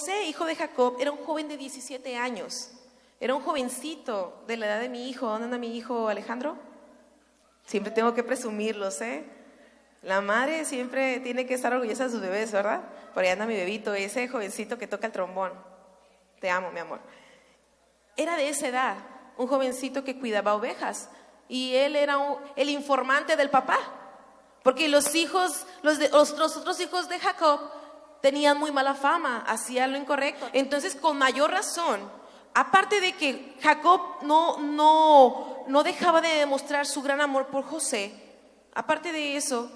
José, hijo de Jacob, era un joven de 17 años. Era un jovencito de la edad de mi hijo. ¿Dónde anda mi hijo Alejandro? Siempre tengo que presumirlos, ¿eh? La madre siempre tiene que estar orgullosa de sus bebés, ¿verdad? Por ahí anda mi bebito, ese jovencito que toca el trombón. Te amo, mi amor. Era de esa edad, un jovencito que cuidaba ovejas. Y él era el informante del papá. Porque los otros hijos de Jacob tenían muy mala fama, hacían lo incorrecto. Entonces, con mayor razón, aparte de que Jacob no dejaba de demostrar su gran amor por José, aparte de eso,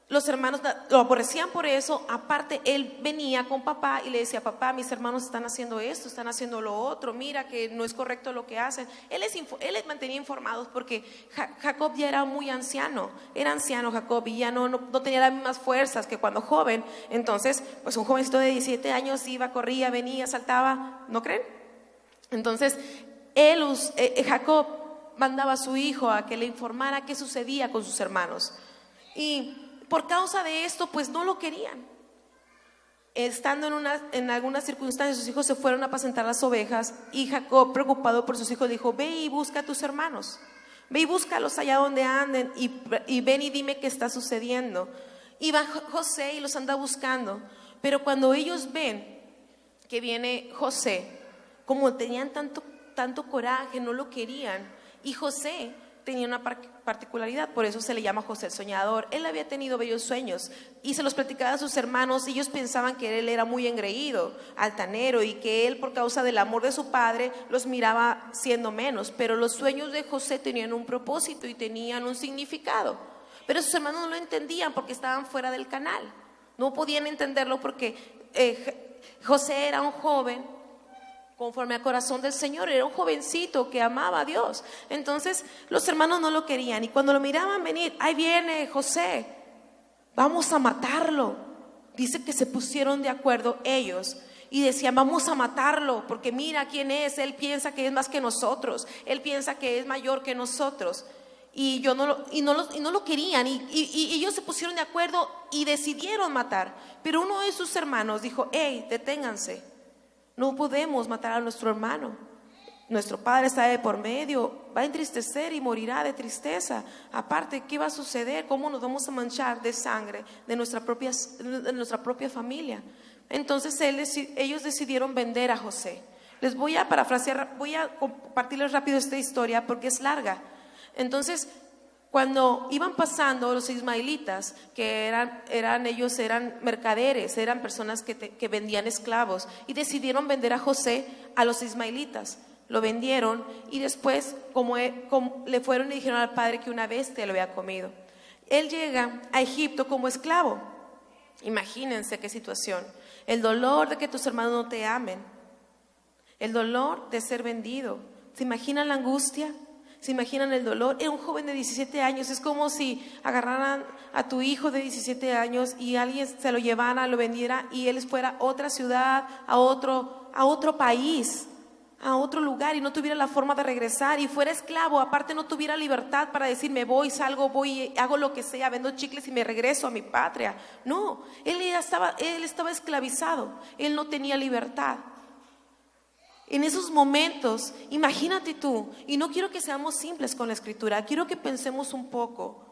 los hermanos lo aborrecían por eso. Aparte, él venía con papá y le decía: papá, mis hermanos están haciendo esto, están haciendo lo otro, mira que no es correcto lo que hacen. Él les mantenía informados porque Jacob ya era muy anciano. Era anciano Jacob y ya no tenía las mismas fuerzas que cuando joven. Entonces, pues un jovencito de 17 años iba, corría, venía, saltaba, ¿no creen? Entonces, Jacob mandaba a su hijo a que le informara qué sucedía con sus hermanos. Y por causa de esto, pues no lo querían. Estando en algunas circunstancias, sus hijos se fueron a apacentar las ovejas y Jacob, preocupado por sus hijos, dijo: ve y busca a tus hermanos, ve y búscalos allá donde anden y ven y dime qué está sucediendo. Y va José y los anda buscando, pero cuando ellos ven que viene José, como tenían tanto coraje, no lo querían. Y José tenía una particularidad, por eso se le llama José el soñador. Él había tenido bellos sueños y se los platicaba a sus hermanos. Ellos pensaban que él era muy engreído, altanero, y que él, por causa del amor de su padre, los miraba siendo menos. Pero los sueños de José tenían un propósito y tenían un significado. Pero sus hermanos no lo entendían porque estaban fuera del canal. No podían entenderlo porque José era un joven conforme al corazón del Señor, era un jovencito que amaba a Dios. Entonces los hermanos no lo querían, y cuando lo miraban venir: ahí viene José, vamos a matarlo. Dice que se pusieron de acuerdo ellos y decían: vamos a matarlo porque mira quién es, él piensa que es más que nosotros, él piensa que es mayor que nosotros. Y no lo querían, y ellos se pusieron de acuerdo y decidieron matar. Pero uno de sus hermanos dijo: hey, deténganse, no podemos matar a nuestro hermano. Nuestro padre está de por medio, va a entristecer y morirá de tristeza. Aparte, ¿qué va a suceder? ¿Cómo nos vamos a manchar de sangre de nuestra propia familia? Entonces ellos decidieron vender a José. Les voy a parafrasear, voy a compartirles rápido esta historia porque es larga. Entonces, cuando iban pasando los ismaelitas, que ellos eran mercaderes, eran personas que vendían esclavos, y decidieron vender a José a los ismaelitas. Lo vendieron y después como le fueron y dijeron al padre que una bestia lo había comido. Él llega a Egipto como esclavo. Imagínense qué situación. El dolor de que tus hermanos no te amen, el dolor de ser vendido. ¿Se imaginan la angustia? ¿Se imaginan el dolor? Era un joven de 17 años. Es como si agarraran a tu hijo de 17 años y alguien se lo llevara, lo vendiera, y él fuera a otra ciudad, a otro país, a otro lugar, y no tuviera la forma de regresar, y fuera esclavo. Aparte, no tuviera libertad para decir: me voy, salgo, voy, hago lo que sea, vendo chicles y me regreso a mi patria. No, él estaba esclavizado. Él no tenía libertad. En esos momentos, imagínate tú, y no quiero que seamos simples con la escritura, quiero que pensemos un poco.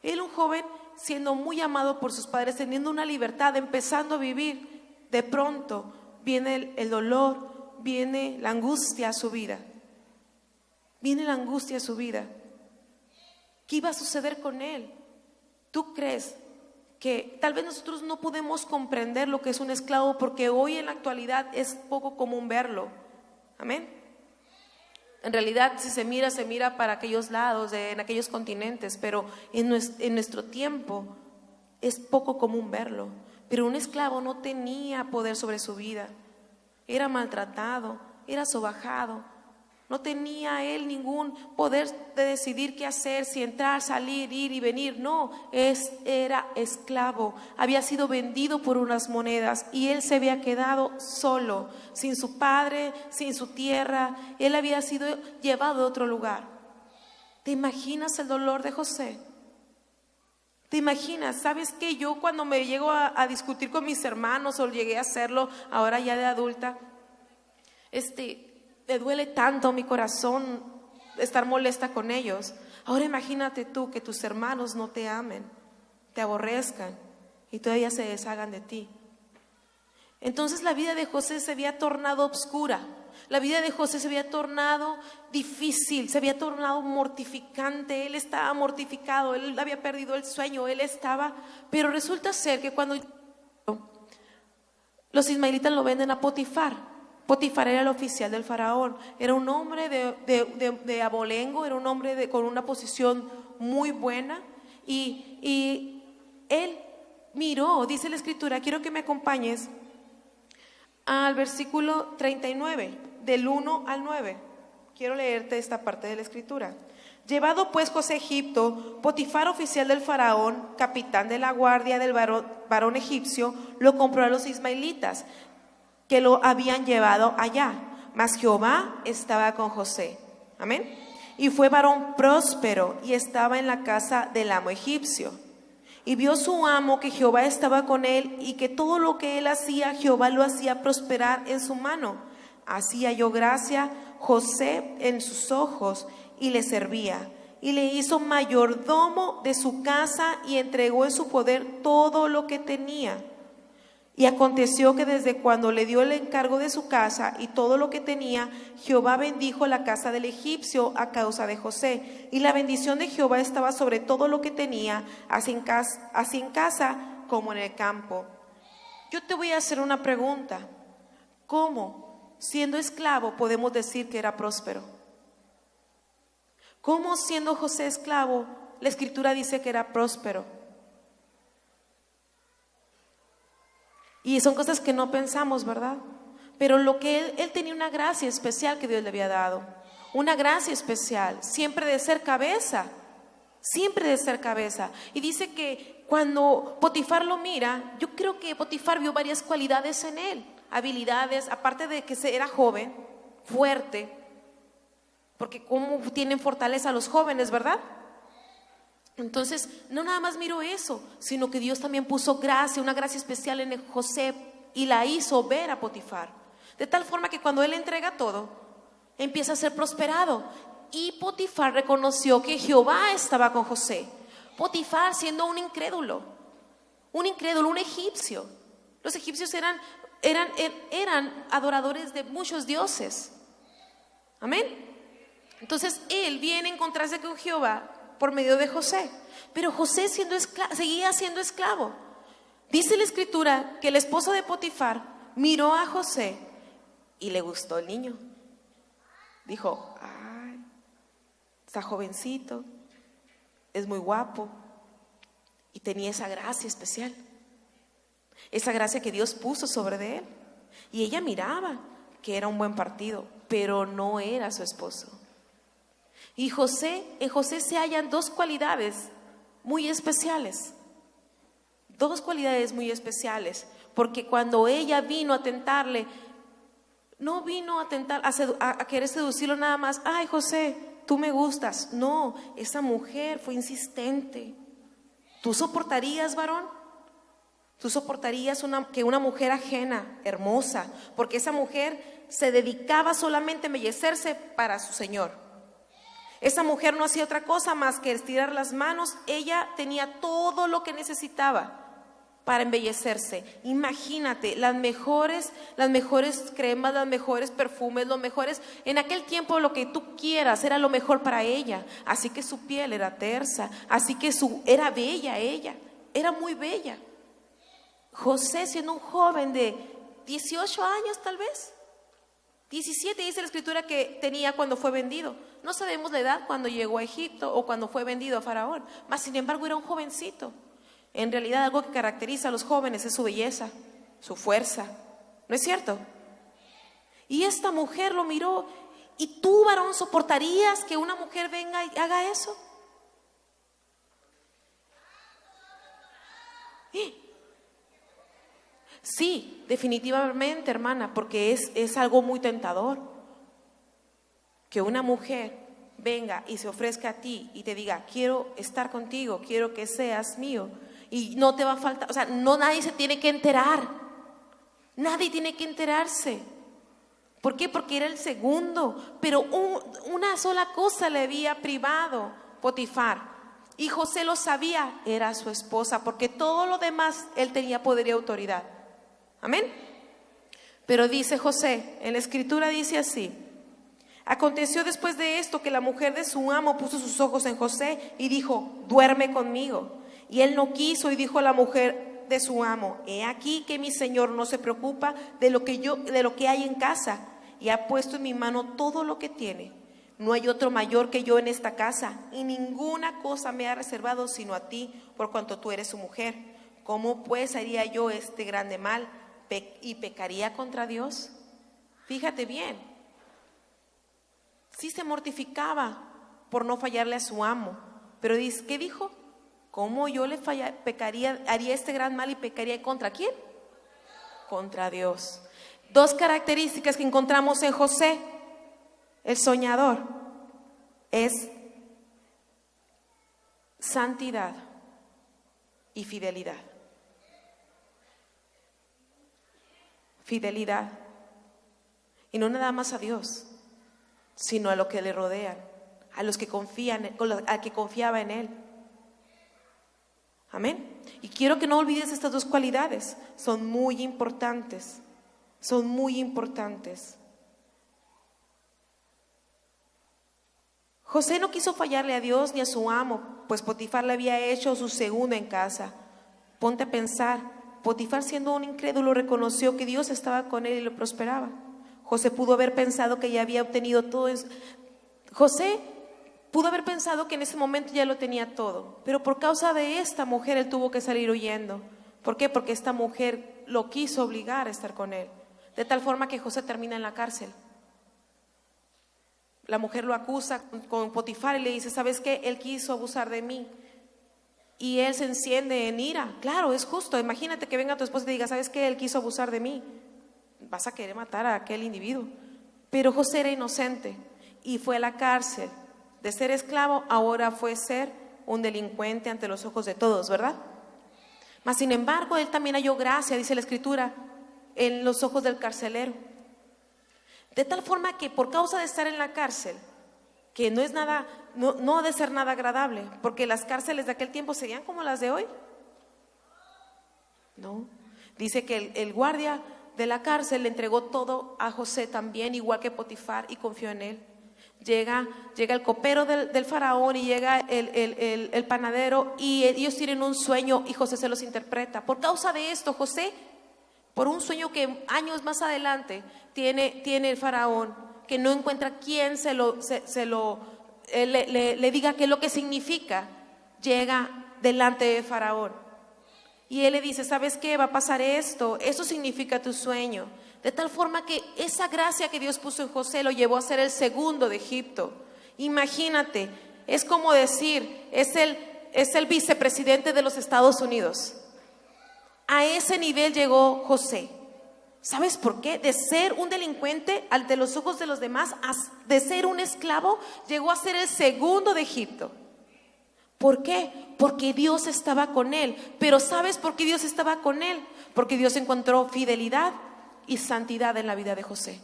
Él, un joven, siendo muy amado por sus padres, teniendo una libertad, empezando a vivir, de pronto viene el dolor, viene la angustia a su vida. Viene la angustia a su vida. ¿Qué iba a suceder con él? ¿Tú crees que tal vez nosotros no podemos comprender lo que es un esclavo, porque hoy en la actualidad es poco común verlo? Amén. En realidad, si se mira para aquellos lados, en aquellos continentes, pero en nuestro tiempo es poco común verlo. Pero un esclavo no tenía poder sobre su vida. Era maltratado, era sobajado. No tenía él ningún poder de decidir qué hacer, si entrar, salir, ir y venir. No, era esclavo. Había sido vendido por unas monedas y él se había quedado solo, sin su padre, sin su tierra. Él había sido llevado a otro lugar. ¿Te imaginas el dolor de José? ¿Te imaginas? ¿Sabes qué? Yo cuando me llego a discutir con mis hermanos, o llegué a hacerlo ahora ya de adulta, me duele tanto mi corazón estar molesta con ellos. Ahora imagínate tú que tus hermanos no te amen, te aborrezcan y todavía se deshagan de ti. Entonces la vida de José se había tornado oscura. La vida de José se había tornado difícil, se había tornado mortificante. Él estaba mortificado, él había perdido el sueño, pero resulta ser que cuando los ismaelitas lo venden a Potifar. Potifar era el oficial del faraón, era un hombre de abolengo, era un hombre con una posición muy buena, y él miró, dice la escritura, quiero que me acompañes al versículo 39, del 1 al 9. Quiero leerte esta parte de la escritura. Llevado pues José a Egipto, Potifar, oficial del faraón, capitán de la guardia del varón egipcio, lo compró a los ismaelitas que lo habían llevado allá. Mas Jehová estaba con José. Amén. Y fue varón próspero y estaba en la casa del amo egipcio. Y vio su amo que Jehová estaba con él, y que todo lo que él hacía, Jehová lo hacía prosperar en su mano. Así halló gracia José en sus ojos, y le servía. Y le hizo mayordomo de su casa, y entregó en su poder todo lo que tenía. Y aconteció que desde cuando le dio el encargo de su casa y todo lo que tenía, Jehová bendijo la casa del egipcio a causa de José. Y la bendición de Jehová estaba sobre todo lo que tenía, así en casa como en el campo. Yo te voy a hacer una pregunta. ¿Cómo, siendo esclavo, podemos decir que era próspero? ¿Cómo, siendo José esclavo, la escritura dice que era próspero? Y son cosas que no pensamos, ¿verdad? Pero lo que él tenía una gracia especial que Dios le había dado. Una gracia especial, siempre de ser cabeza. Siempre de ser cabeza. Y dice que cuando Potifar lo mira, yo creo que Potifar vio varias cualidades en él. Habilidades, aparte de que era joven, fuerte. Porque cómo tienen fortaleza los jóvenes, ¿verdad? Entonces, no nada más miró eso, sino que Dios también puso gracia, una gracia especial en José, y la hizo ver a Potifar. De tal forma que cuando él entrega todo, empieza a ser prosperado. Y Potifar reconoció que Jehová estaba con José. Potifar siendo un incrédulo, un egipcio. Los egipcios eran adoradores de muchos dioses. Amén. Entonces él viene a encontrarse con Jehová por medio de José. Pero José seguía siendo esclavo. Dice la escritura que el esposo de Potifar miró a José y le gustó el niño. Dijo, ay, está jovencito, es muy guapo. Y tenía esa gracia especial, esa gracia que Dios puso sobre de él. Y ella miraba que era un buen partido, pero no era su esposo. Y en José se hallan dos cualidades muy especiales. Dos cualidades muy especiales. Porque cuando ella vino a tentarle, no vino a tentar, a querer seducirlo nada más. Ay, José, tú me gustas. No, esa mujer fue insistente. ¿Tú soportarías, varón? ¿Tú soportarías que una mujer ajena, hermosa? Porque esa mujer se dedicaba solamente a embellecerse para su señor. Esa mujer no hacía otra cosa más que estirar las manos. Ella tenía todo lo que necesitaba para embellecerse. Imagínate, las mejores cremas, los mejores perfumes, los mejores, en aquel tiempo lo que tú quieras era lo mejor para ella. Así que su piel era tersa, así que era bella ella, era muy bella. José, siendo un joven de 18 años tal vez, 17 dice la escritura que tenía cuando fue vendido. No sabemos la edad cuando llegó a Egipto o cuando fue vendido a Faraón, mas sin embargo era un jovencito. En realidad algo que caracteriza a los jóvenes es su belleza, su fuerza, ¿no es cierto? Y esta mujer lo miró. ¿Y tú, varón, soportarías que una mujer venga y haga eso? Sí, definitivamente, hermana, porque es algo muy tentador que una mujer venga y se ofrezca a ti y te diga, quiero estar contigo, quiero que seas mío, y no te va a faltar, o sea, no, nadie se tiene que enterar, nadie tiene que enterarse. ¿Por qué? Porque era el segundo, pero una sola cosa le había privado Potifar, y José lo sabía, era su esposa, porque todo lo demás él tenía poder y autoridad. Amén. Pero dice José, en la escritura dice así: aconteció después de esto que la mujer de su amo puso sus ojos en José y dijo, duerme conmigo. Y él no quiso, y dijo a la mujer de su amo, he aquí que mi señor no se preocupa de lo que hay en casa, y ha puesto en mi mano todo lo que tiene. No hay otro mayor que yo en esta casa, y ninguna cosa me ha reservado sino a ti, por cuanto tú eres su mujer. ¿Cómo pues haría yo este grande mal y pecaría contra Dios? Fíjate bien, sí se mortificaba por no fallarle a su amo, pero dice, ¿qué dijo? ¿Cómo yo le pecaría, haría este gran mal y pecaría contra quién? Contra Dios. Dos características que encontramos en José, el soñador, es santidad y fidelidad. Fidelidad. Y no nada más a Dios, sino a lo que le rodean, a los que confían, a que confiaba en él. Amén. Y quiero que no olvides estas dos cualidades, son muy importantes, son muy importantes. José no quiso fallarle a Dios ni a su amo, pues Potifar le había hecho su segundo en casa. Ponte a pensar, Potifar, siendo un incrédulo, reconoció que Dios estaba con él y lo prosperaba. José pudo haber pensado que ya había obtenido todo eso. José pudo haber pensado que en ese momento ya lo tenía todo, pero por causa de esta mujer él tuvo que salir huyendo. ¿Por qué? Porque esta mujer lo quiso obligar a estar con él, de tal forma que José termina en la cárcel. La mujer lo acusa con Potifar y le dice, ¿sabes qué? Él quiso abusar de mí. Y él se enciende en ira. Claro, es justo. Imagínate que venga tu esposa y te diga, ¿sabes qué? Él quiso abusar de mí. Vas a querer matar a aquel individuo. Pero José era inocente y fue a la cárcel. De ser esclavo, ahora fue ser un delincuente ante los ojos de todos, ¿verdad? Mas sin embargo, él también halló gracia, dice la escritura, en los ojos del carcelero. De tal forma que por causa de estar en la cárcel, que no es nada, no ha de ser nada agradable, porque las cárceles de aquel tiempo serían como las de hoy. No, dice que el guardia de la cárcel le entregó todo a José también, igual que Potifar, y confió en él. Llega el copero del faraón y llega el panadero, y ellos tienen un sueño y José se los interpreta. Por causa de esto, José, por un sueño que años más adelante tiene el faraón, que no encuentra quien le diga qué es lo que significa, llega delante de faraón. Y él le dice, ¿sabes qué? Va a pasar esto, eso significa tu sueño. De tal forma que esa gracia que Dios puso en José lo llevó a ser el segundo de Egipto. Imagínate, es como decir, es el vicepresidente de los Estados Unidos. A ese nivel llegó José. ¿Sabes por qué? De ser un delincuente ante los ojos de los demás, de ser un esclavo, llegó a ser el segundo de Egipto. ¿Por qué? Porque Dios estaba con él. Pero ¿sabes por qué Dios estaba con él? Porque Dios encontró fidelidad y santidad en la vida de José.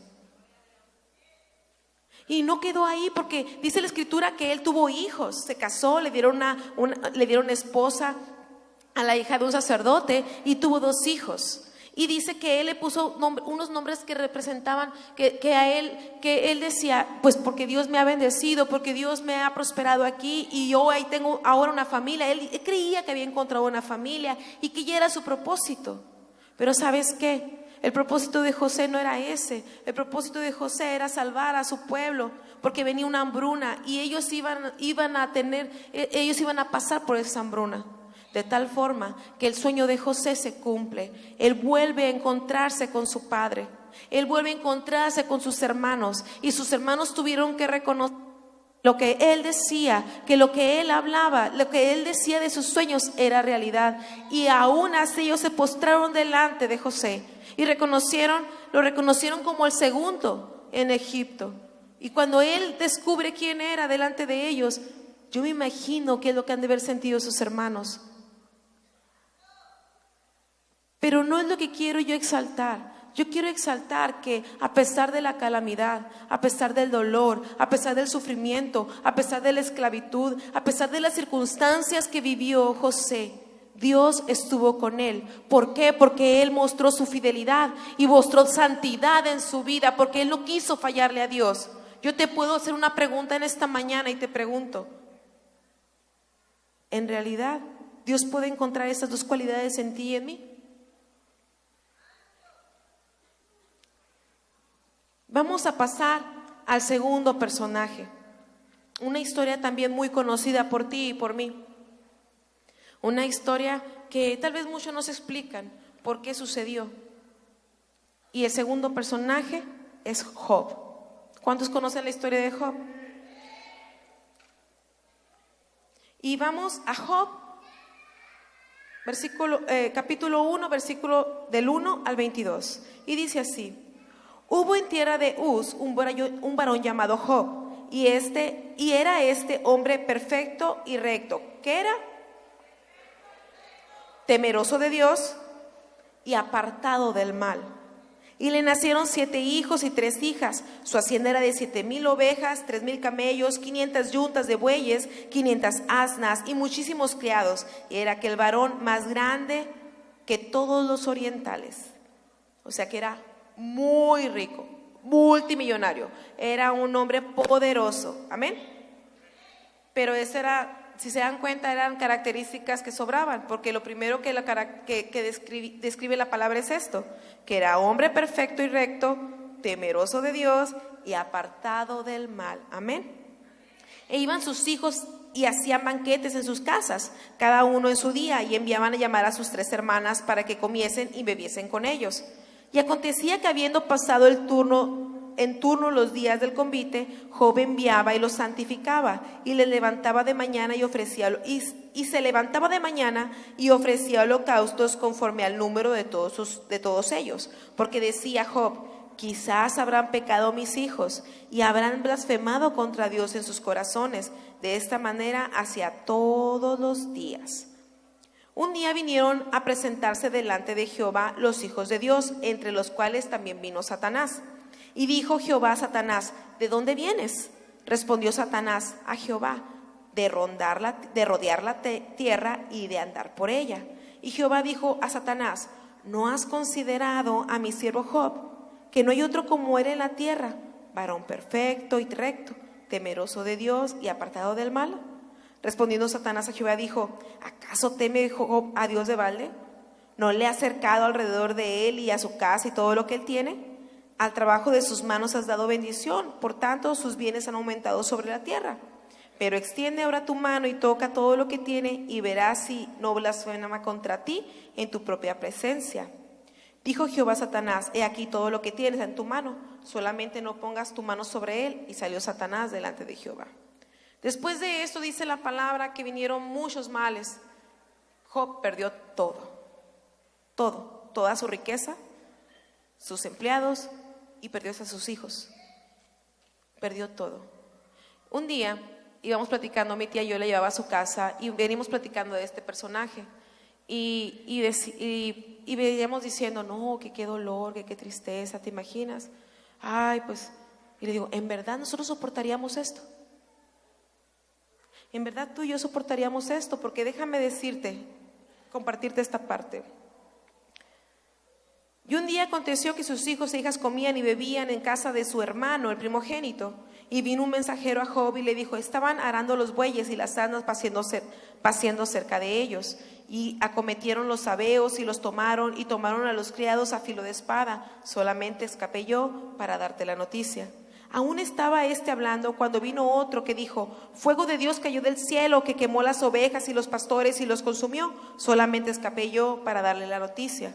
Y no quedó ahí, porque dice la escritura que él tuvo hijos, se casó, le dieron una esposa a la hija de un sacerdote y tuvo 2 hijos. Y dice que él le puso unos nombres que representaban que él decía, pues porque Dios me ha bendecido, porque Dios me ha prosperado aquí y yo ahí tengo ahora una familia. Él creía que había encontrado una familia y que ya era su propósito. Pero ¿sabes qué? El propósito de José no era ese. El propósito de José era salvar a su pueblo, porque venía una hambruna y ellos iban a pasar por esa hambruna. De tal forma que el sueño de José se cumple. Él vuelve a encontrarse con su padre. Él vuelve a encontrarse con sus hermanos. Y sus hermanos tuvieron que reconocer lo que él decía, que lo que él hablaba, lo que él decía de sus sueños era realidad. Y aún así ellos se postraron delante de José y lo reconocieron como el segundo en Egipto. Y cuando él descubre quién era delante de ellos, yo me imagino qué es lo que han de haber sentido sus hermanos. Pero no es lo que quiero yo exaltar. Yo quiero exaltar que a pesar de la calamidad, a pesar del dolor, a pesar del sufrimiento, a pesar de la esclavitud, a pesar de las circunstancias que vivió José, Dios estuvo con él. ¿Por qué? Porque él mostró su fidelidad y mostró santidad en su vida, porque él no quiso fallarle a Dios. Yo te puedo hacer una pregunta en esta mañana y te pregunto, ¿en realidad Dios puede encontrar estas dos cualidades en ti y en mí? Vamos a pasar al segundo personaje, una historia también muy conocida por ti y por mí, una historia que tal vez muchos no se explican por qué sucedió. Y el segundo personaje es Job. ¿Cuántos conocen la historia de Job? Y vamos a Job, capítulo 1, versículo del 1 al 22. Y dice así: hubo en tierra de Uz un varón llamado Job, y era este hombre perfecto y recto. ¿Qué era? Temeroso de Dios y apartado del mal. Y le nacieron 7 hijos y 3 hijas. Su hacienda era de 7,000 ovejas, 3,000 camellos, 500 yuntas de bueyes, 500 asnas y muchísimos criados. Y era aquel varón más grande que todos los orientales. O sea que era muy rico, multimillonario. Era un hombre poderoso. Amén. Pero eso era, si se dan cuenta, eran características que sobraban, porque lo primero que describe la palabra es esto, que era hombre perfecto y recto, temeroso de Dios y apartado del mal. Amén. E iban sus hijos y hacían banquetes en sus casas, cada uno en su día, y enviaban a llamar a sus 3 hermanas para que comiesen y bebiesen con ellos. Y acontecía que habiendo pasado en turno los días del convite, Job enviaba y los santificaba, y les levantaba de mañana y se levantaba de mañana y ofrecía holocaustos conforme al número de todos ellos, porque decía Job: quizás habrán pecado mis hijos y habrán blasfemado contra Dios en sus corazones. De esta manera hacía todos los días. Un día vinieron a presentarse delante de Jehová los hijos de Dios, entre los cuales también vino Satanás. Y dijo Jehová a Satanás: ¿de dónde vienes? Respondió Satanás a Jehová: de rodear la tierra y de andar por ella. Y Jehová dijo a Satanás: ¿no has considerado a mi siervo Job, que no hay otro como él en la tierra, varón perfecto y recto, temeroso de Dios y apartado del mal? Respondiendo Satanás a Jehová dijo: ¿acaso teme Job a Dios de balde? ¿No le ha cercado alrededor de él y a su casa y todo lo que él tiene? Al trabajo de sus manos has dado bendición, por tanto sus bienes han aumentado sobre la tierra. Pero extiende ahora tu mano y toca todo lo que tiene, y verás si no blasfema contra ti en tu propia presencia. Dijo Jehová a Satanás: he aquí todo lo que tienes en tu mano, solamente no pongas tu mano sobre él. Y salió Satanás delante de Jehová. Después de esto dice la palabra que vinieron muchos males. Job perdió toda su riqueza, sus empleados, y perdió hasta sus hijos. Perdió todo. Un día íbamos platicando, mi tía y yo la llevaba a su casa y venimos platicando de este personaje y veníamos diciendo: no, que qué dolor, que qué tristeza, ¿te imaginas? Ay, pues, y le digo: ¿en verdad nosotros soportaríamos esto? En verdad tú y yo soportaríamos esto, porque déjame compartirte esta parte. Y un día aconteció que sus hijos e hijas comían y bebían en casa de su hermano, el primogénito. Y vino un mensajero a Job y le dijo: estaban arando los bueyes y las asnas paciendo cerca de ellos. Y acometieron los sabeos y los tomaron a los criados a filo de espada. Solamente escapé yo para darte la noticia. Aún estaba hablando cuando vino otro que dijo: fuego de Dios cayó del cielo que quemó las ovejas y los pastores y los consumió. Solamente escapé yo para darle la noticia.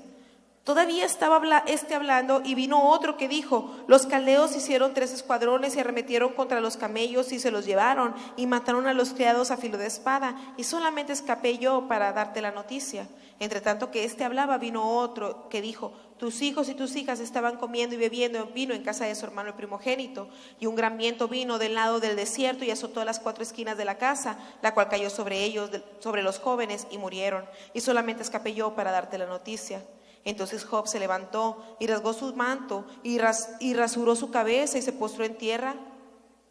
Todavía estaba hablando y vino otro que dijo: los caldeos hicieron 3 escuadrones y arremetieron contra los camellos y se los llevaron y mataron a los criados a filo de espada, y solamente escapé yo para darte la noticia. Entre tanto que hablaba, vino otro que dijo: tus hijos y tus hijas estaban comiendo y bebiendo vino en casa de su hermano el primogénito, y un gran viento vino del lado del desierto y azotó las 4 esquinas de la casa, la cual cayó sobre ellos, sobre los jóvenes, y murieron, y solamente escapé yo para darte la noticia. Entonces Job se levantó y rasgó su manto y rasuró su cabeza y se postró en tierra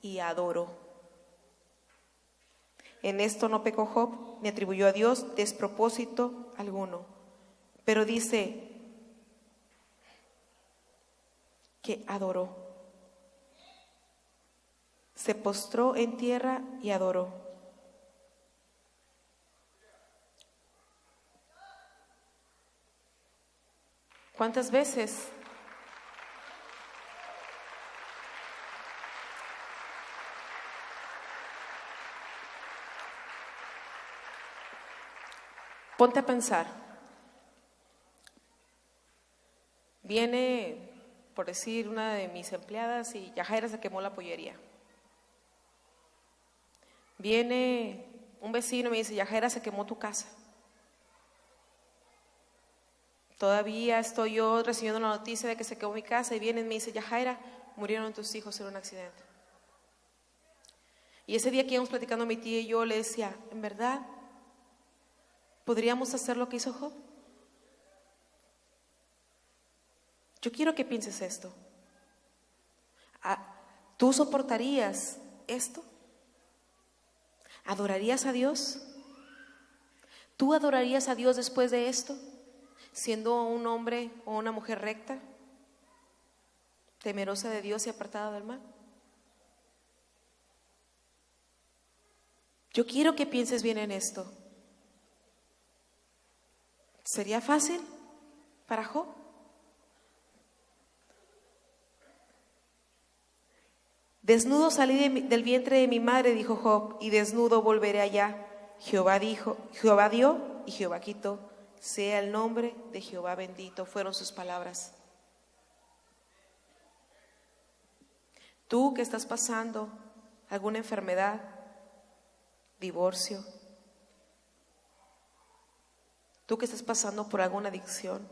y adoró. En esto no pecó Job, ni atribuyó a Dios despropósito alguno, pero dice que adoró. Se postró en tierra y adoró. ¿Cuántas veces ponte a pensar? Viene, por decir, una de mis empleadas y Yajaira se quemó la pollería. Viene un vecino y me dice: Yajaira, se quemó tu casa. Todavía estoy yo recibiendo la noticia de que se quemó mi casa, y viene y me dice: Yajaira, murieron tus hijos en un accidente. Y ese día que íbamos platicando mi tía y yo, le decía: ¿en verdad podríamos hacer lo que hizo Job? Yo quiero que pienses esto. ¿Tú soportarías esto? ¿Adorarías a Dios? ¿Tú adorarías a Dios después de esto? Siendo un hombre o una mujer recta, temerosa de Dios y apartada del mal. Yo quiero que pienses bien en esto. ¿Sería fácil para Job? Desnudo salí del vientre de mi madre, dijo Job, y desnudo volveré allá. Jehová dio y Jehová quitó. Sea el nombre de Jehová bendito. Fueron sus palabras. Tú que estás pasando alguna enfermedad, divorcio, tú que estás pasando por alguna adicción,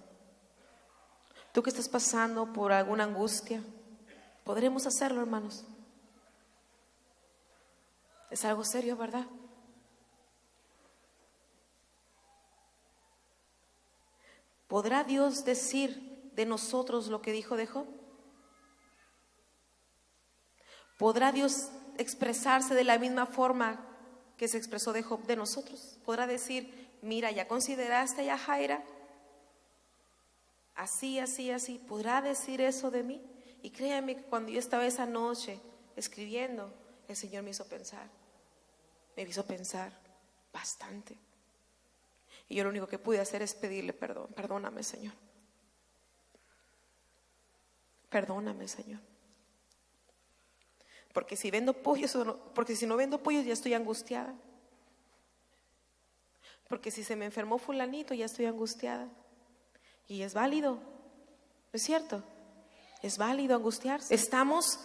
tú que estás pasando por alguna angustia, podremos hacerlo, hermanos. Es algo serio, ¿verdad? ¿Podrá Dios decir de nosotros lo que dijo de Job? ¿Podrá Dios expresarse de la misma forma que se expresó de Job de nosotros? ¿Podrá decir: mira, ya consideraste a Yajaira? Así, así, así. ¿Podrá decir eso de mí? Y créanme que cuando yo estaba esa noche escribiendo, el Señor me hizo pensar bastante. Y yo lo único que pude hacer es pedirle perdón. Perdóname, Señor. Perdóname, Señor. Porque si vendo pollos porque si no vendo pollos ya estoy angustiada. Porque si se me enfermó fulanito ya estoy angustiada. Y es válido, ¿no es cierto? Es válido angustiarse. Estamos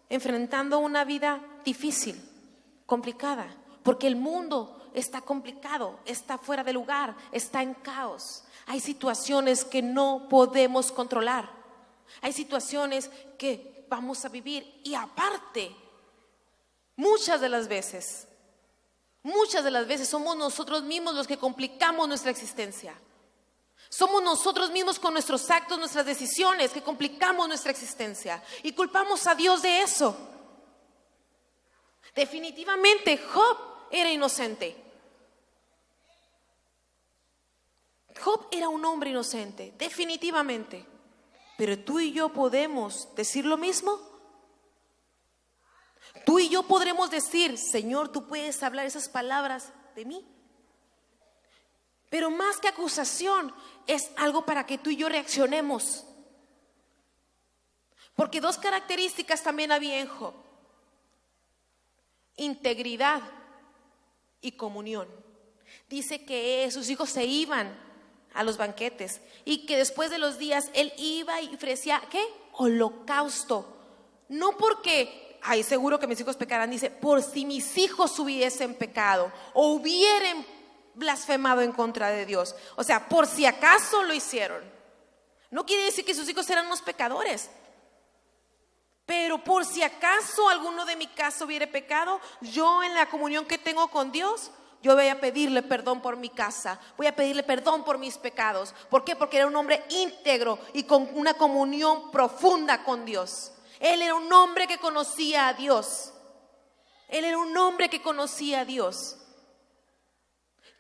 enfrentando una vida difícil, complicada, porque el mundo está complicado, está fuera de lugar, está en caos. Hay situaciones que no podemos controlar. Hay situaciones que vamos a vivir, y aparte, muchas de las veces somos nosotros mismos los que complicamos nuestra existencia. Somos nosotros mismos con nuestros actos, nuestras decisiones, que complicamos nuestra existencia y culpamos a Dios de eso. Definitivamente Job era inocente. Job era un hombre inocente, definitivamente. Pero tú y yo podemos decir lo mismo. Tú y yo podremos decir: Señor, tú puedes hablar esas palabras de mí. Pero más que acusación, es algo para que tú y yo reaccionemos. Porque 2 características también había en Job: integridad y comunión. Dice que sus hijos se iban a los banquetes, y que después de los días él iba y ofrecía, ¿qué? Holocausto. No porque, ay, seguro que mis hijos pecarán, dice, por si mis hijos hubiesen pecado o hubieran blasfemado en contra de Dios. O sea, por si acaso lo hicieron. No quiere decir que sus hijos eran unos pecadores, pero por si acaso alguno de mi casa hubiera pecado, yo en la comunión que tengo con Dios, yo voy a pedirle perdón por mi casa, voy a pedirle perdón por mis pecados. ¿Por qué? Porque era un hombre íntegro y con una comunión profunda con Dios. Él era un hombre que conocía a Dios. Él era un hombre que conocía a Dios.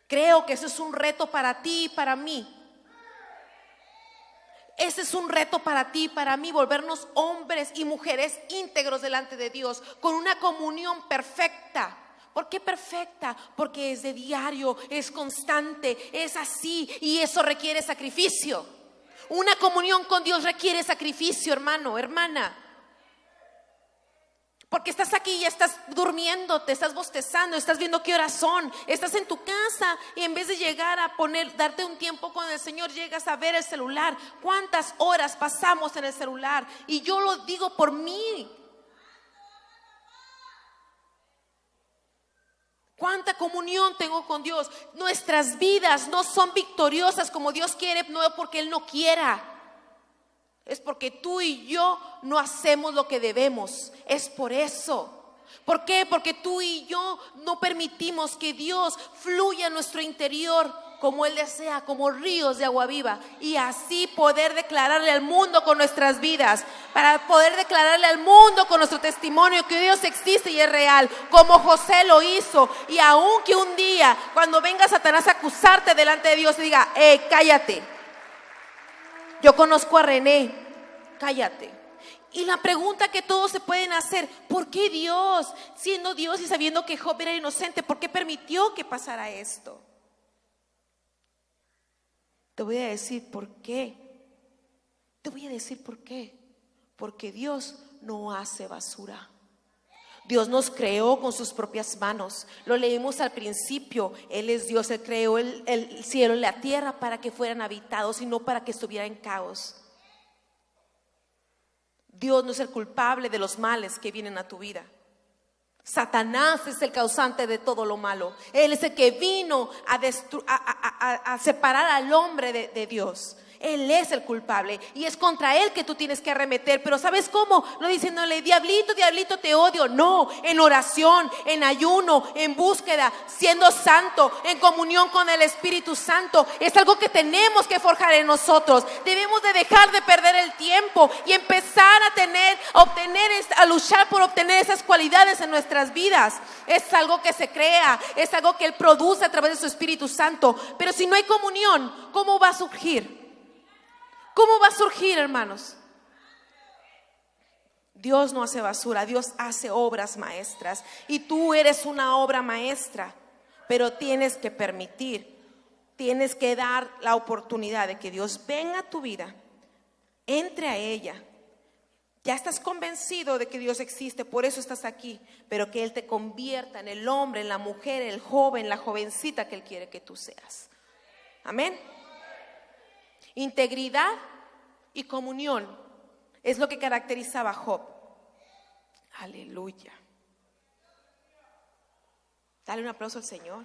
Creo que eso es un reto para ti y para mí. Ese es un reto para ti y para mí, volvernos hombres y mujeres íntegros delante de Dios, con una comunión perfecta. ¿Por qué perfecta? Porque es de diario, es constante, es así, y eso requiere sacrificio. Una comunión con Dios requiere sacrificio, hermano, hermana. Porque estás aquí y estás durmiendo, te estás bostezando, estás viendo qué horas son, estás en tu casa y en vez de llegar a darte un tiempo con el Señor, llegas a ver el celular. ¿Cuántas horas pasamos en el celular? Y yo lo digo por mí. ¿Cuánta comunión tengo con Dios? Nuestras vidas no son victoriosas como Dios quiere, no porque Él no quiera. Es porque tú y yo no hacemos lo que debemos. Es por eso. ¿Por qué? Porque tú y yo no permitimos que Dios fluya en nuestro interior como Él desea, como ríos de agua viva, y así poder declararle al mundo con nuestras vidas, para poder declararle al mundo con nuestro testimonio que Dios existe y es real, como José lo hizo. Y aunque un día cuando venga Satanás a acusarte delante de Dios, diga, cállate, yo conozco a René, cállate. Y la pregunta que todos se pueden hacer, ¿por qué Dios, siendo Dios y sabiendo que Job era inocente, por qué permitió que pasara esto? Te voy a decir por qué. Te voy a decir por qué. Porque Dios no hace basura. Dios nos creó con sus propias manos. Lo leímos al principio. Él es Dios, Él creó el cielo y la tierra para que fueran habitados y no para que estuviera en caos. Dios no es el culpable de los males que vienen a tu vida. Satanás es el causante de todo lo malo. Él es el que vino a separar al hombre de Dios. Él es el culpable y es contra él que tú tienes que arremeter. Pero ¿sabes cómo? No diciéndole, diablito, diablito, te odio. No, en oración, en ayuno, en búsqueda, siendo santo, en comunión con el Espíritu Santo. Es algo que tenemos que forjar en nosotros. Debemos de dejar de perder el tiempo y empezar a luchar por obtener esas cualidades en nuestras vidas. Es algo que se crea, es algo que Él produce a través de su Espíritu Santo. Pero si no hay comunión, ¿cómo va a surgir? ¿Cómo va a surgir, hermanos? Dios no hace basura, Dios hace obras maestras. Y tú eres una obra maestra, pero tienes que permitir, tienes que dar la oportunidad de que Dios venga a tu vida, entre a ella. Ya estás convencido de que Dios existe, por eso estás aquí, pero que Él te convierta en el hombre, en la mujer, el joven, la jovencita que Él quiere que tú seas. Amén. Integridad y comunión es lo que caracterizaba a Job. Aleluya. Dale un aplauso al Señor.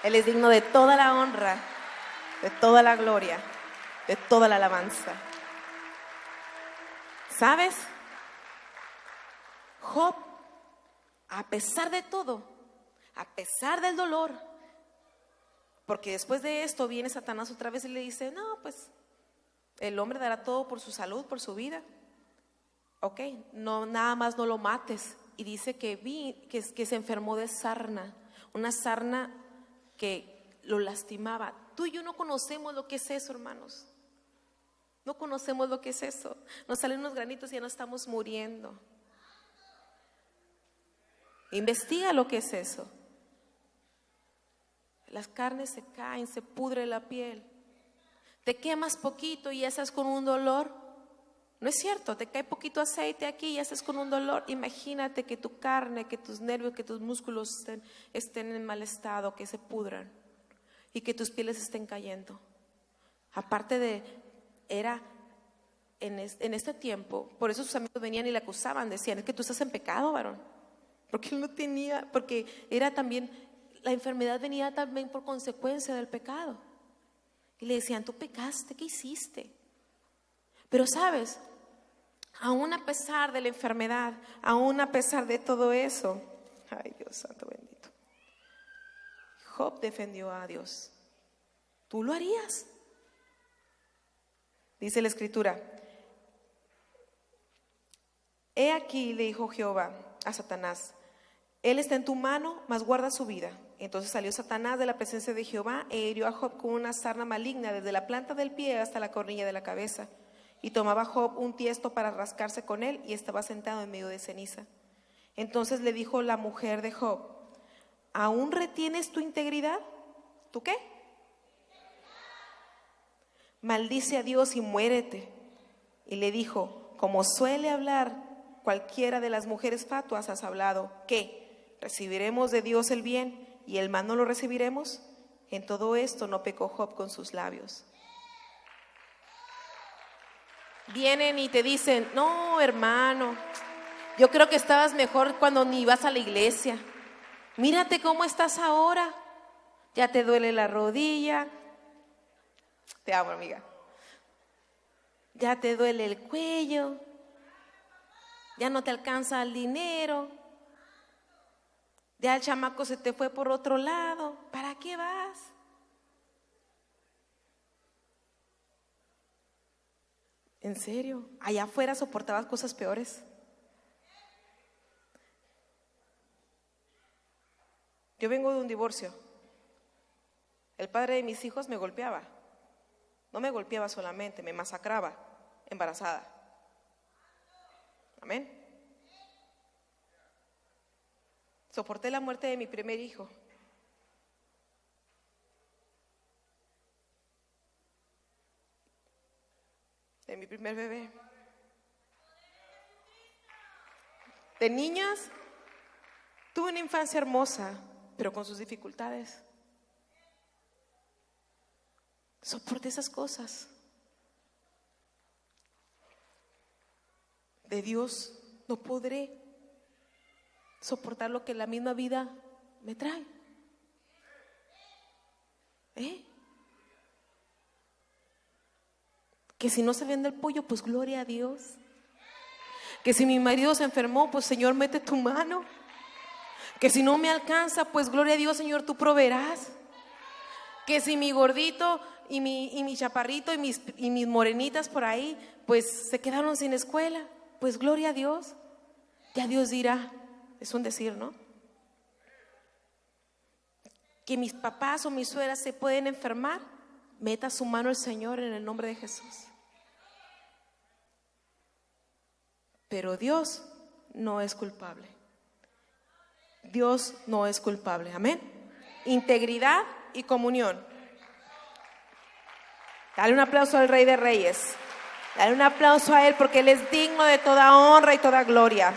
Él es digno de toda la honra, de toda la gloria, de toda la alabanza. ¿Sabes? Job, a pesar de todo, a pesar del dolor, porque después de esto viene Satanás otra vez y le dice, no, pues el hombre dará todo por su salud, por su vida. Ok, no, nada más no lo mates. Y dice que se enfermó de sarna, una sarna que lo lastimaba. Tú y yo no conocemos lo que es eso, hermanos. No conocemos lo que es eso. Nos salen unos granitos y ya no estamos muriendo. Investiga lo que es eso. Las carnes se caen, se pudre la piel. Te quemas poquito y ya estás con un dolor. No es cierto, te cae poquito aceite aquí y haces con un dolor. Imagínate que tu carne, que tus nervios, que tus músculos estén en mal estado, que se pudran y que tus pieles estén cayendo. Aparte de, era en este tiempo, por eso sus amigos venían y le acusaban, decían, es que tú estás en pecado, varón. Porque él no tenía, porque era también, la enfermedad venía también por consecuencia del pecado. Y le decían, tú pecaste, ¿qué hiciste? Pero sabes, aún a pesar de la enfermedad, aún a pesar de todo eso, ay Dios santo bendito, Job defendió a Dios. ¿Tú lo harías? Dice la escritura, he aquí, le dijo Jehová a Satanás, él está en tu mano, mas guarda su vida. Entonces salió Satanás de la presencia de Jehová e hirió a Job con una sarna maligna desde la planta del pie hasta la cornilla de la cabeza. Y tomaba Job un tiesto para rascarse con él y estaba sentado en medio de ceniza. Entonces le dijo la mujer de Job, ¿aún retienes tu integridad? ¿Tú qué? Maldice a Dios y muérete. Y le dijo, como suele hablar cualquiera de las mujeres fatuas, has hablado, ¿qué? ¿Recibiremos de Dios el bien y el mal no lo recibiremos? En todo esto no pecó Job con sus labios. Vienen y te dicen, no hermano, yo creo que estabas mejor cuando ni ibas a la iglesia. Mírate cómo estás ahora. Ya te duele la rodilla. Te amo, amiga. Ya te duele el cuello. Ya no te alcanza el dinero. Ya el chamaco se te fue por otro lado. ¿Para qué vas? ¿En serio? Allá afuera soportabas cosas peores. Yo vengo de un divorcio. El padre de mis hijos me golpeaba. No me golpeaba solamente, me masacraba embarazada. Amén. Soporté la muerte de mi primer hijo. De mi primer bebé. De niñas, tuve una infancia hermosa, pero con sus dificultades. Soporté esas cosas. De Dios no podré soportar lo que la misma vida me trae. Que si no se vende el pollo, pues gloria a Dios. Que si mi marido se enfermó, pues Señor, mete tu mano. Que si no me alcanza, pues gloria a Dios, Señor, tú proveerás. Que si mi gordito y mi chaparrito y mis morenitas por ahí, pues se quedaron sin escuela, pues gloria a Dios. Ya Dios dirá, es un decir, ¿no? Que mis papás o mis suegras se pueden enfermar, meta su mano el Señor en el nombre de Jesús. Pero Dios no es culpable. Dios no es culpable, amén. Integridad y comunión. Dale un aplauso al Rey de Reyes. Dale un aplauso a Él porque Él es digno de toda honra y toda gloria.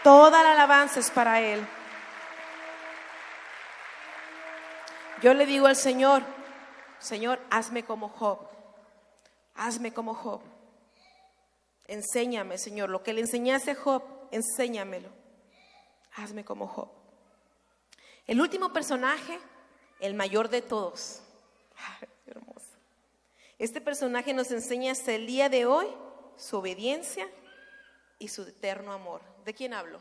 Toda la alabanza es para Él. Yo le digo al Señor, Señor, hazme como Job. Hazme como Job. Enséñame, Señor, lo que le enseñaste a Job, enséñamelo. Hazme como Job. El último personaje, el mayor de todos. Ay, qué hermoso. Este personaje nos enseña hasta el día de hoy su obediencia y su eterno amor. ¿De quién hablo?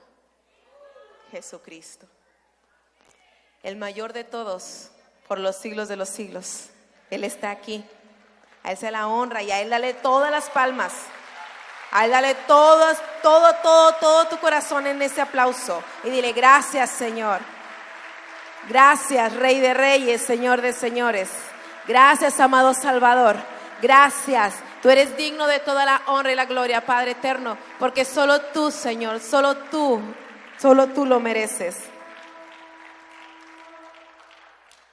Jesucristo. El mayor de todos, por los siglos de los siglos. Él está aquí. A Él se la honra y a Él dale todas las palmas. A Él dale todo tu corazón en ese aplauso. Y dile, gracias, Señor. Gracias, Rey de Reyes, Señor de Señores. Gracias, amado Salvador. Gracias. Tú eres digno de toda la honra y la gloria, Padre eterno, porque solo tú, Señor, solo tú lo mereces.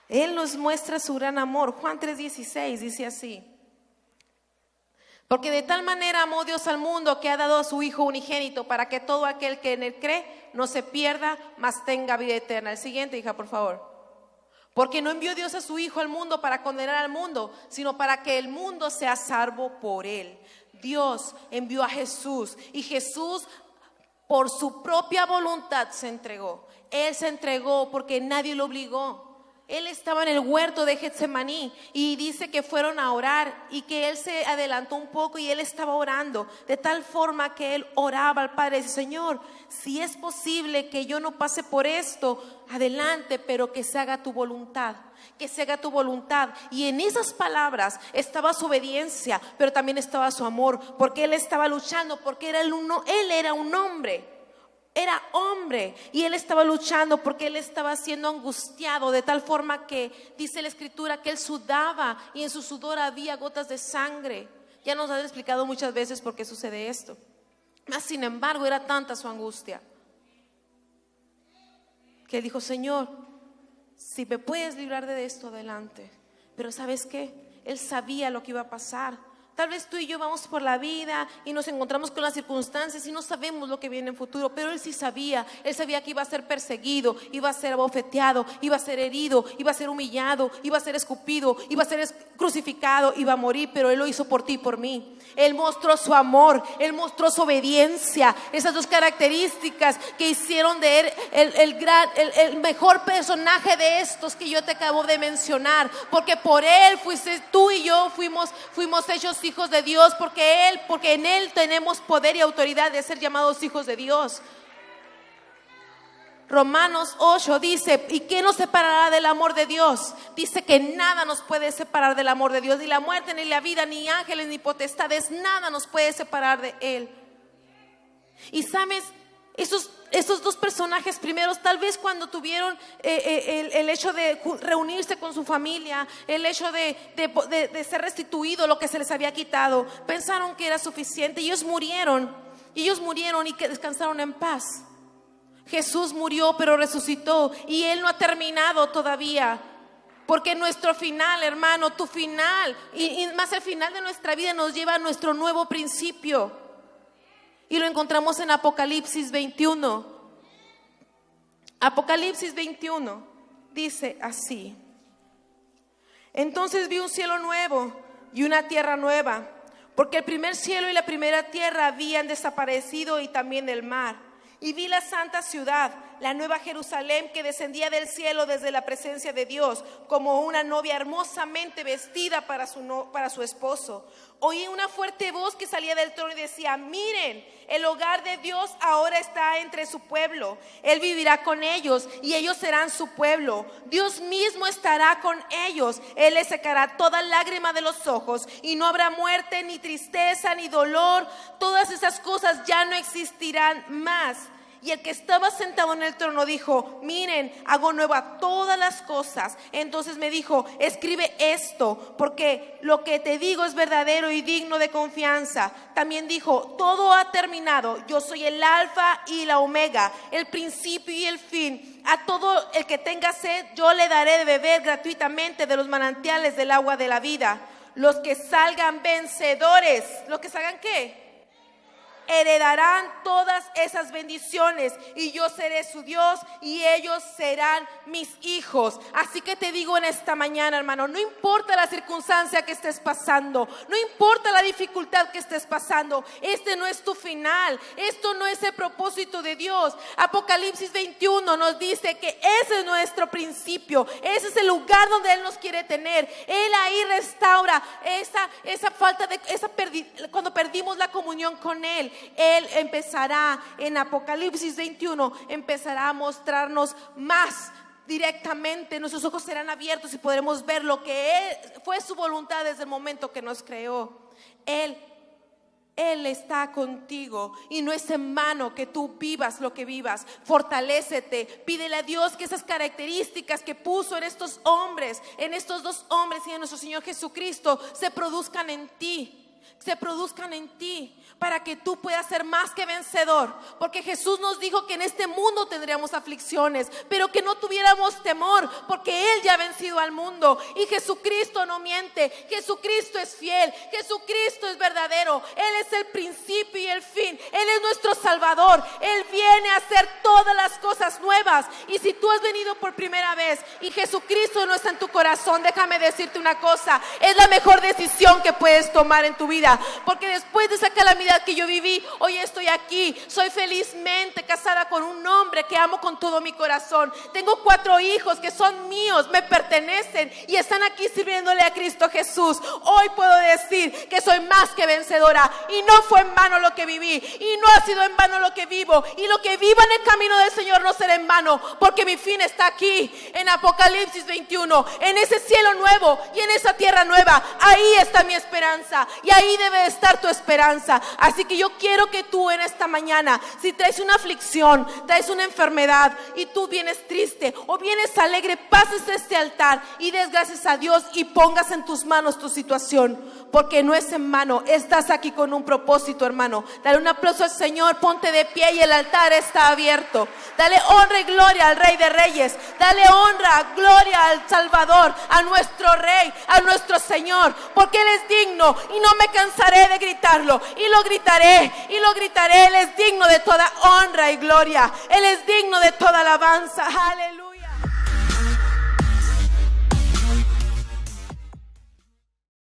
Él nos muestra su gran amor. Juan 3:16 dice así: Porque de tal manera amó Dios al mundo que ha dado a su Hijo unigénito para que todo aquel que en él cree no se pierda, mas tenga vida eterna. El siguiente, hija, por favor. Porque no envió Dios a su Hijo al mundo para condenar al mundo, sino para que el mundo sea salvo por él. Dios envió a Jesús y Jesús por su propia voluntad se entregó. Él se entregó porque nadie lo obligó. Él estaba en el huerto de Getsemaní y dice que fueron a orar y que él se adelantó un poco y él estaba orando de tal forma que él oraba al Padre y dice: Señor, si es posible que yo no pase por esto, adelante, pero que se haga tu voluntad, que se haga tu voluntad. Y en esas palabras estaba su obediencia, pero también estaba su amor, porque él estaba luchando, porque él era un hombre. Era hombre y él estaba luchando porque él estaba siendo angustiado de tal forma que dice la escritura que él sudaba y en su sudor había gotas de sangre. Ya nos han explicado muchas veces por qué sucede esto. Mas sin embargo era tanta su angustia que él dijo: Señor, si me puedes librar de esto, adelante. Pero ¿sabes qué? Él sabía lo que iba a pasar. Tal vez tú y yo vamos por la vida y nos encontramos con las circunstancias y no sabemos lo que viene en futuro, pero él sí sabía. Él sabía que iba a ser perseguido, iba a ser abofeteado, iba a ser herido, iba a ser humillado, iba a ser escupido, iba a ser crucificado, iba a morir, pero él lo hizo por ti y por mí. Él mostró su amor, él mostró su obediencia, esas dos características que hicieron de él el mejor personaje de estos que yo te acabo de mencionar, porque por él fuiste tú y yo fuimos hechos hijos de Dios, porque en él tenemos poder y autoridad de ser llamados hijos de Dios. Romanos 8 dice: ¿y qué nos separará del amor de Dios? Dice que nada nos puede separar del amor de Dios, ni la muerte, ni la vida, ni ángeles, ni potestades, nada nos puede separar de él. Y sabes, esos dos personajes primeros, tal vez cuando tuvieron el hecho de reunirse con su familia, el hecho de ser restituido lo que se les había quitado, pensaron que era suficiente y ellos murieron y que descansaron en paz. Jesús murió pero resucitó y él no ha terminado todavía. Porque nuestro final, hermano, tu final y más el final de nuestra vida nos lleva a nuestro nuevo principio. Y lo encontramos en Apocalipsis 21. Apocalipsis 21 dice así: entonces vi un cielo nuevo y una tierra nueva, porque el primer cielo y la primera tierra habían desaparecido y también el mar. Y vi la santa ciudad, la nueva Jerusalén, que descendía del cielo desde la presencia de Dios, como una novia hermosamente vestida para su esposo. Oí una fuerte voz que salía del trono y decía: miren, el hogar de Dios ahora está entre su pueblo. Él vivirá con ellos y ellos serán su pueblo. Dios mismo estará con ellos. Él les secará toda lágrima de los ojos y no habrá muerte, ni tristeza, ni dolor. Todas esas cosas ya no existirán más. Y el que estaba sentado en el trono dijo: miren, hago nueva todas las cosas. Entonces me dijo: escribe esto, porque lo que te digo es verdadero y digno de confianza. También dijo: todo ha terminado. Yo soy el alfa y la omega, el principio y el fin. A todo el que tenga sed yo le daré de beber gratuitamente de los manantiales del agua de la vida. Los que salgan vencedores, ¿los que salgan qué? Heredarán todas esas bendiciones y yo seré su Dios y ellos serán mis hijos. Así que te digo en esta mañana, hermano, no importa la circunstancia que estés pasando, no importa la dificultad que estés pasando, este no es tu final, esto no es el propósito de Dios. Apocalipsis 21 nos dice que ese es nuestro principio, ese es el lugar donde Él nos quiere tener. Él ahí restaura esa falta de cuando perdimos la comunión con Él. Él empezará en Apocalipsis 21, empezará a mostrarnos más directamente. Nuestros ojos serán abiertos y podremos ver lo que fue su voluntad desde el momento que nos creó. Él está contigo y no es en vano que tú vivas lo que vivas. Fortalécete, pídele a Dios que esas características que puso en estos hombres, en estos dos hombres y en nuestro Señor Jesucristo, se produzcan en ti. se produzcan en ti, para que tú puedas ser más que vencedor. Porque Jesús nos dijo que en este mundo tendríamos aflicciones, pero que no tuviéramos temor, porque Él ya ha vencido al mundo. Y Jesucristo no miente, Jesucristo es fiel, Jesucristo es verdadero. Él es el principio y el fin, Él es nuestro Salvador. Él viene a hacer todas las cosas nuevas. Y si tú has venido por primera vez y Jesucristo no está en tu corazón, déjame decirte una cosa: es la mejor decisión que puedes tomar en tu vida, porque después de esa calamidad que yo viví, hoy estoy aquí, soy felizmente casada con un hombre que amo con todo mi corazón. Tengo 4 hijos que son míos, me pertenecen y están aquí sirviéndole a Cristo Jesús. Hoy puedo decir que soy más que vencedora, y no fue en vano lo que viví, y no ha sido en vano lo que vivo, y lo que vivo en el camino del Señor no será en vano, porque mi fin está aquí en Apocalipsis 21, en ese cielo nuevo y en esa tierra nueva. Ahí está mi esperanza, y ahí debe estar tu esperanza. Así que yo quiero que tú en esta mañana, si traes una aflicción, traes una enfermedad y tú vienes triste o vienes alegre, pases a este altar y des gracias a Dios y pongas en tus manos tu situación, porque no es en vano. Estás aquí con un propósito, hermano. Dale un aplauso al Señor, ponte de pie y el altar está abierto. Dale honra y gloria al Rey de Reyes. Dale honra, gloria al Salvador, a nuestro Rey, a nuestro Señor, porque Él es digno y no me cansaré de gritarlo, y lo gritaré y lo gritaré. Él es digno de toda honra y gloria, Él es digno de toda alabanza. Aleluya.